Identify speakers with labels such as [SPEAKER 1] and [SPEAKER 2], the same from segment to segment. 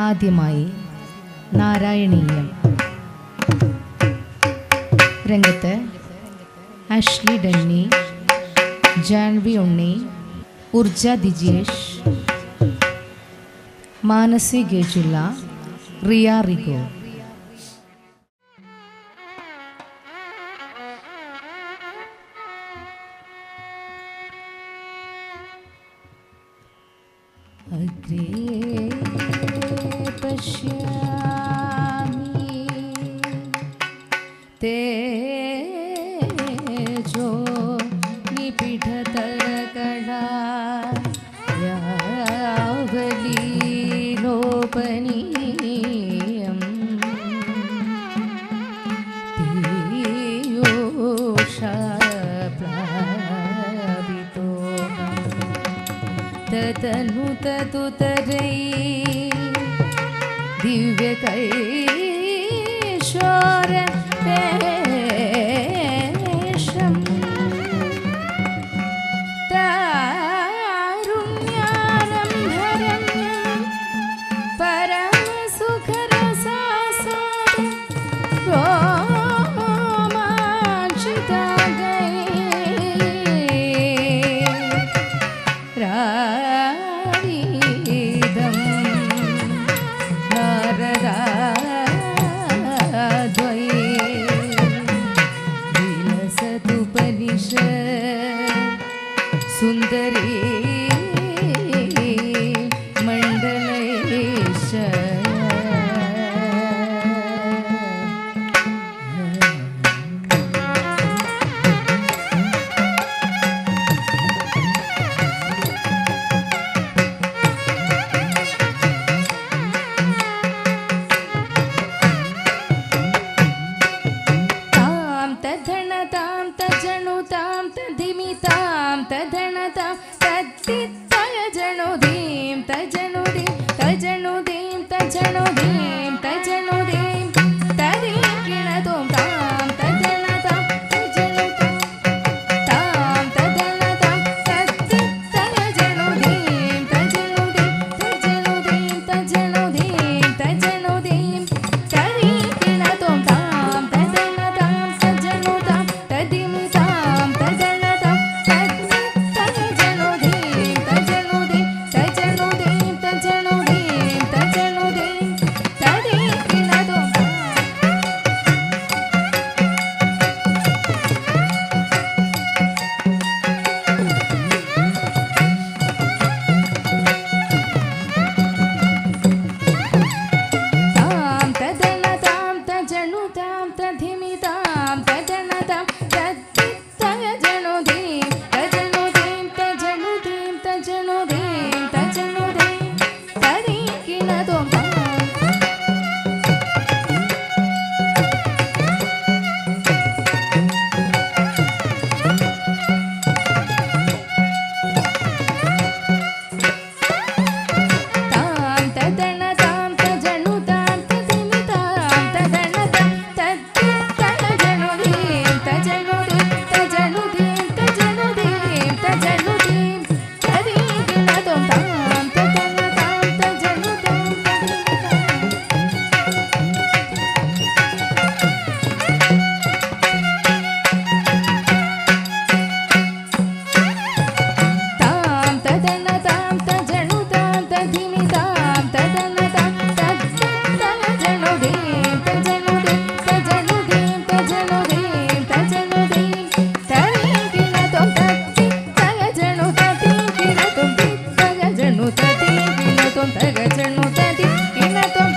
[SPEAKER 1] ആദ്യമായി നാരായണീയം. രംഗത്ത് ആഷ്ലി ഡന്നി, ജാൻവി ഉണ്ണി, ഉർജ ദിജേഷ്, മാനസി ഗേജുള്ള, റിയ റിഗോ. അഗ്രേ പശ്യാമി തേജോ നിപിഠതരകടാ യാവലീലോപനീയം പീയൂഷപ്ലാവിതോ തതനു തതുതരൈ ദിവ്യകൈശോര പേഷം താരുണ്യാരംഭരമ്യം പരമസുഖരസാസ്വാദം രോമാഞ്ചിതാംഗൈ രാരീദം നാരദാദ്വൈ വിലസതുപനിഷത് സുന്ദരീ മണ്ഡലേശ. താം തധണതാം തജണുതാം തധിമിതാം തധണതാം തത്തിത്തജണുദീം തജണുദീം തജണുദീം തജണുദീം തജണുദീം തരീകിണതും താം തധണതാം തജണുതാം താം തധണതാം തത്തിത്തജണുദീം തജണുദീം തജണുദീം തജണുദീം തജണുദീം തരീകിണതും താം തധണതാം തജണുതാം തധിമിതാം തജണതാം തത്തിത്തജണുദീം തജണുദീം തജണുദീം തജണുദീം തജണുദീം തരീകിണതും താം തദണതാം തജണുതാം തധിമിതാം തദണതാം തത്തിത്തജണുദീം തജണുദീം തജണുദീം തജണുദീം തജണുദീം തരീകിണതും താം തദണതാം തജണുതാം തധിമിതാം തദണതാം തത്തിത്തജണുദീം തജണുദീം തജണുദീം തജണുദീം തജണുദീം തരീകിണതും താം തദണതാം തജണുതാം തധിമിതാം താം തദണതാം തജണുതാം തധിമിതാം തദണതാം തത്തിത്തജണുദീം തജണുദീം തജണുദീം തജണുദീം തജണുദീം തരീകിണതും തത്തിത്തജണു തരീകിണതും തിത്തജണു തരീകിണതും തഗജണു തരീകിണതും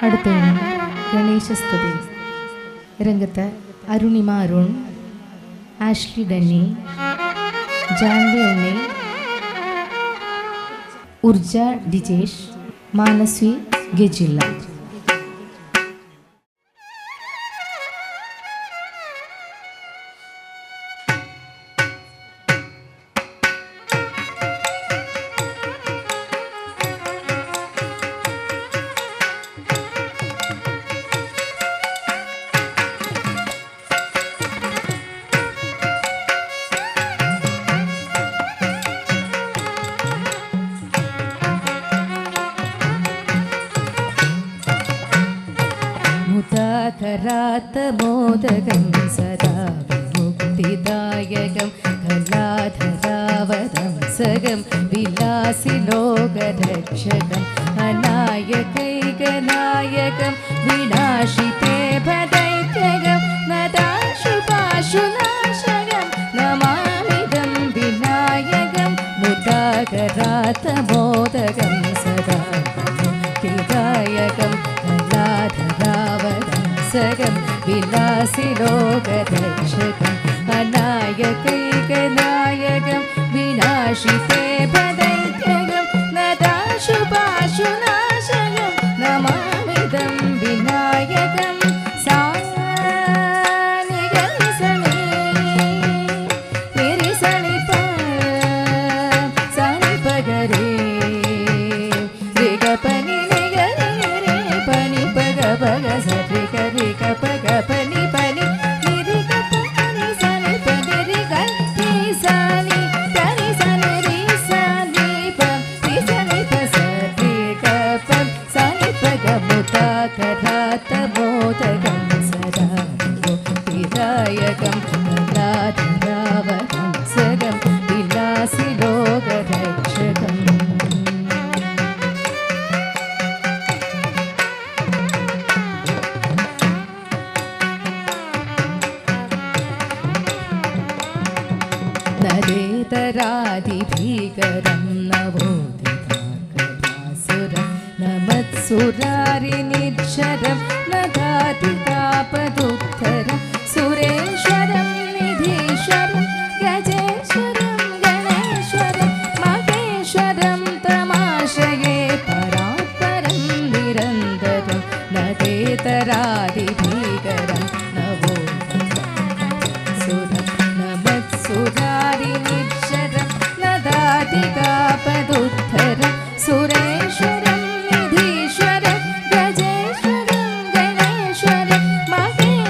[SPEAKER 1] അടുത്തത് ഗണേശസ്തുതി. രംഗത്ത് അരുണിമ അരുൺ, ആഷ്ലി ഡന്നി, ജാൻവി ഉണ്ണി, ഉർജ ഡിജേഷ്, മാനസ്വി ഗജില്ല. മോദകം സദാ മുക്തിദായകം കലാധരാവതം സകം വിലാസി ലോകരക്ഷകം അനായകൈകനായകം വിനാശിതേ ഭദൈത്യകം നദാശുപാശുനാശകം നമാമിദം വിനായകം മുദാകരാതമോദകം സദാ മുക്തിദായകം കലാധരാവതം സകം വിലാസി ലോകരക്ഷകം അനായകൈകനായകം വിനാശിതേ ഭദൈത്യകം നദാശുപാശുനാശകം നമാമിദം വിനായകം. നരേതരാതിഭീകരം നവോദിതാസുരം നമത്സുരാരിനിക്ഷരം നദാതികാപദുദ്ധരം സുരേശ്വരം നിധീശ്വരം ഗജേശ്വരം ഗണേശ്വരം മഹേശ്വരം തമാശയേ പരാത്പരം നിരന്തരം നരേതരാതിഭീകരം സുരാരിനിക്ഷരം നദാതികാപദുദ്ധരം സുരേശ്വരം നിധീശ്വരം ഗജേശ്വരം ഗണേശ്വരം മഹേശ്വരം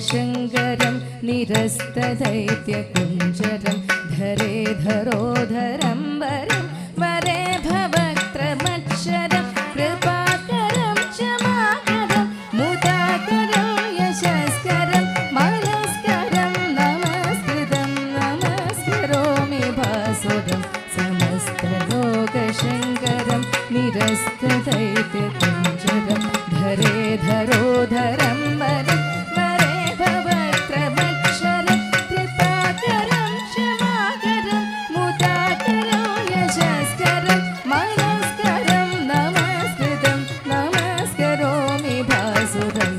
[SPEAKER 1] लोकशङ्करं निरस्तदैत्यकुञ्जरं धरे धरोधरं वरं वरे भवक्त्रमक्षरं कृपाकरं क्षमाकरं मुदाकरं यशस्करं मनस्करं नमस्कृतं नमस्करोमि भासुरं समस्तलोकशङ्करं निरस्तदैत्यकुञ्जरं धरे धरोधरं वरं वरे भवक्त्रमक्षरं कृपाकरं क्षमाकरं मुदाकरं यशस्करं मनस्करं नमस्कृतं नमस्करोमि भासुरं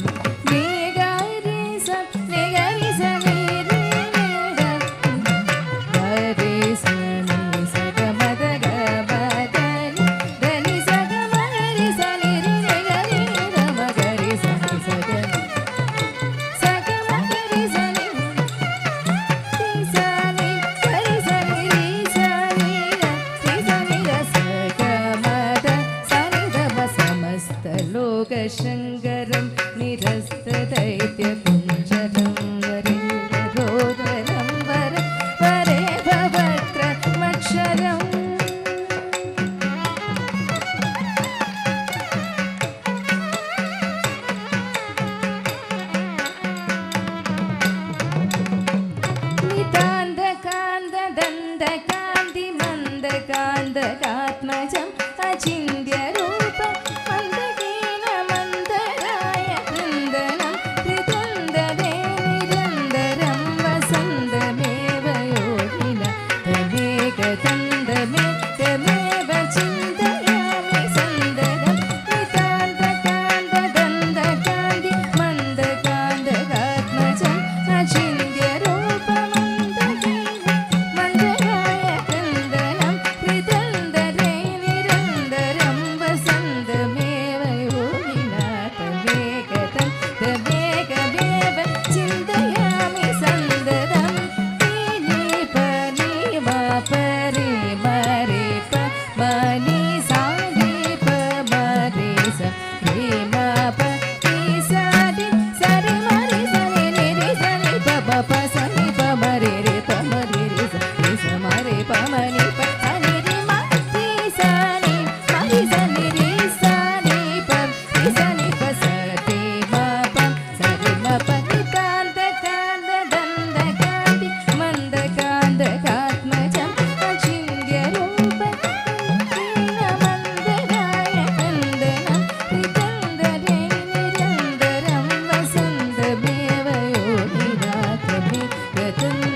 [SPEAKER 1] निगरिसं निगरिसं लोकशङ्करं निरस्तदैत्यकुञ्जरं वरे धरोधरं वरं वरे भवक्त्रमक्षरम् नितान्तकान्तदन्तकान्तिमन्दकान्तकात्मजम् अचिन्त्यरूपं मन्दहीनमन्दराय कृन्दनं त्रितन्दरे निरन्तरं वसन्तमेव योगिना तमेकतन्दमेकमेव चिन्तयामि सन्ददं नितान्तकान्तदन्तकान्तिमन्दकान्तकात्मजम् अचिन्त्यरूपं मन्दहीनमन्दराय कृन्दनं त्रितन्दरे निरन्तरं वसन्तमेव योगिना तमेकमेव चिन्तयामि सन्ददं नीपनिमापरिमरेप मनिसादीप मरेस रीमाप ईसादि सरि मरि सनि निरि सनि पप सनि पमरे रे पमरे रे सनि समरे पमनि प सनि रि मरि सनि मरि सनि रि सनि प सनि प सति मप सरि मप नितान्तकान्तदन्तकान्ति मन्दकान्तकात्मजम् अचिन्त्यरूपं हीनमन्दराय कृन्दनं त्रितन्दरे निरन्तरं वसन्तमेव योगिना तमेकतन्दमेकमेव